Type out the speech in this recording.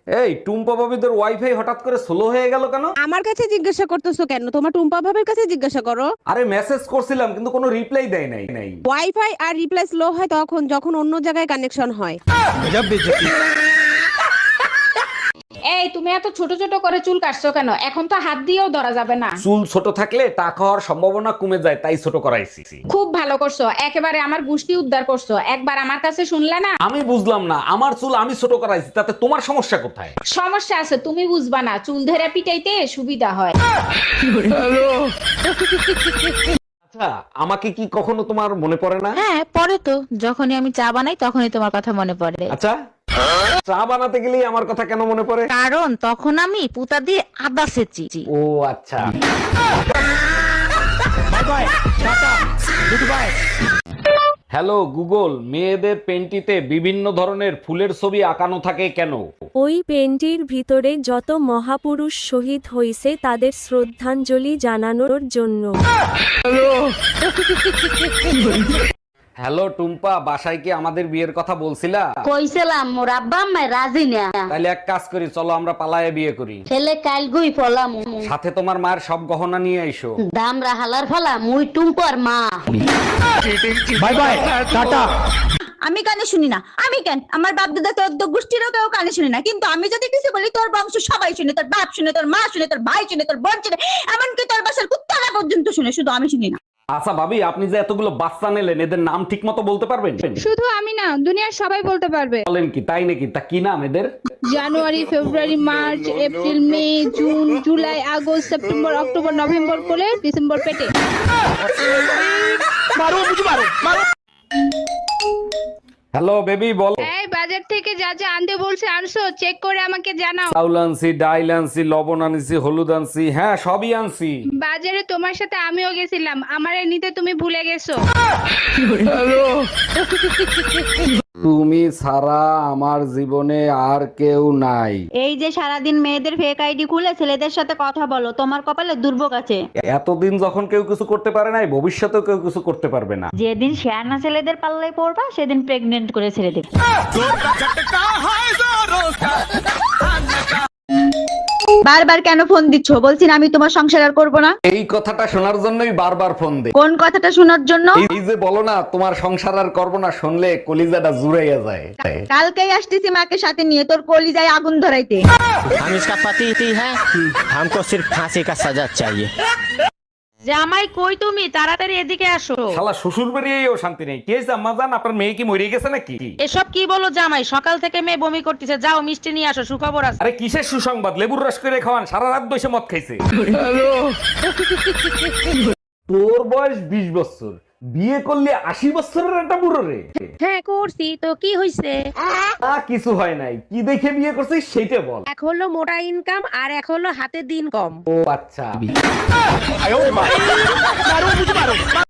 এই টুম্পা ভাবিদের ওয়াইফাই হঠাৎ করে স্লো হয়ে গেল কেন? আমার কাছে জিজ্ঞাসা করতেছো কেন? তোমার টুম্পা ভাবের কাছে জিজ্ঞাসা করো। আরে মেসেজ করছিলাম কিন্তু কোনো রিপ্লাই দেয় নাই। ওয়াইফাই আর রিপ্লাই স্লো হয় তখন যখন অন্য জায়গায় কানেকশন হয়। এই তুমি এত ছোট ছোট করে চুল কাটছো কেন? এখন তো হাত দিয়েও ধরা যাবে না। চুল ছোট থাকলে টাকা হওয়ার সম্ভাবনা কমে যায়, তাই ছোট করাইছি। খুব ভালো করছো, একেবারে আমার গুষ্টি উদ্ধার করছো। একবার আমার কাছে শুনলে না? আমি বুঝলাম না, আমার চুল আমি ছোট করাইছি, তাতে তোমার সমস্যা কোথায়? সমস্যা আছে, তুমি বুঝবা না। চুল ধরে পিটাইতে সুবিধা হয়। আচ্ছা, আমাকে কি কখনো তোমার মনে পড়ে না? হ্যাঁ পরে তো, যখনই আমি চা বানাই তখনই তোমার কথা মনে পড়ে। আচ্ছা, চা বানাতে গেলেই আমার কথা কেন মনে পড়ে? কারণ তখন আমি পুতা দিয়ে আদা সেচি। ও আচ্ছা। হ্যালো গুগল, মেয়েদের পেন্টিতে বিভিন্ন ধরনের ফুলের ছবি আঁকানো থাকে কেন? ওই পেনটির ভিতরে যত মহাপুরুষ শহীদ হইছে তাদের শ্রদ্ধাঞ্জলি জানানোর জন্য। হ্যালো টুম্পা, বাসায় কি আমাদের বিয়ের কথা বলছিলা? কইছিলাম মোর আব্বা আম্মা রাজি না। তাইলে এক কাজ করি, চলো আমরা পালায়ে বিয়ে করি। ছেলে কাল গুই ফলাম সাথে তোমার মায়ের সব গহনা নিয়ে আইসো। দাম রাহালার ফলা মুই টুম্পর মা। Bye bye, tata. আমি কানে শুনি না। আমি কেন? আমার বাপ দাদা তোর গোষ্ঠীরও কেউ কানে শুনি না, কিন্তু আমি যদি কিছু বলি তোর বংশ সবাই শুনে, তোর বাপ শুনে, তোর মা শুনে, তোর ভাই শুনে, তোর বোন শুনে, এমনকি তোর বাসার কুত্তারা পর্যন্ত শুনে, শুধু আমি শুনি না। আচ্ছা ভাবি, আপনি যে এতগুলো বাচ্চা নিলেন, এদের নাম ঠিক মতো বলতে পারবেন? শুধু আমি না, দুনিয়ার সবাই বলতে পারবে। বলেন কি, তাই নাকি? তা কি নাম এদের? January, February, March, April, May, June, July, August, September, October, November কোলে, ডিসেম্বর পেটে। হ্যালো বেবি, বলো। এই বাজার থেকে যা যা আনতে বলছে আনছো? চেক করে আমাকে জানাও। চাউল আনছি, ডাইল আনছি, লবণ আনছি, হলুদ আনছি, হ্যাঁ সবই আনছি। বাজারে তোমার সাথে আমিও গেছিলাম, আমারে নিতে তুমি ভুলে গেছো। তুমি ছাড়া আমার জীবনে আর কেউ নাই। এই যে সারাদিন মেয়েদের ফেক আইডি খুলে ছেলেদের সাথে কথা বলো, তোমার কপালে দুর্ভোগ আছে। এতদিন যখন কেউ কিছু করতে পারে নাই, ভবিষ্যতেও কেউ কিছু করতে পারবে না। যেদিন শেয়ানা ছেলেদের পাল্লায় পড়বা সেদিন প্রেগনেন্ট করে ছেড়ে দেবে। বারবার কেন ফোন দিচ্ছ? বলছি না আমি তোমার সংসার আর করবো না। এই কথাটা শোনার জন্যই বারবার ফোন দে। কোন কথাটা শোনার জন্য? এই যে বলো না তোমার সংসার আর করবো না, শুনলে কলিজাটা জুড়াইয়া যায়। কালকেই আসতেছি মাকে সাথে নিয়ে তোর কলিজায় আগুন ধরাইতে। हम इसका पति है, हमको सिर्फ फांसी का सजा चाहिए। জামাই কই তুমি? তাড়াতাড়ি এদিকে আসো। শালা শ্বশুর বাড়িয়েও শান্তি নেই। কে জাম্মা জান, আপনার মেয়ে কি মরে গেছে নাকি? এসব কি বলো জামাই? সকাল থেকে মেয়ে বমি করতেছে, যাও মিষ্টি নিয়ে আসো, সুখবর আছে। আরে কিসের সুসংবাদ? লেবুর রস করে খাওয়ান, সারা রাত বসে মদ খাইছে। তোর বয়স 20 বছর, বিয়ে করলে 80 বছরের একটা বুড়ো রে। হ্যাঁ করছি তো, কি হইছে? কিছু হয় নাই, কি দেখে বিয়ে করছিস সেইটা বল। এক হলো মোটা ইনকাম আর এক হলো হাতে দিন কম। ও আচ্ছা।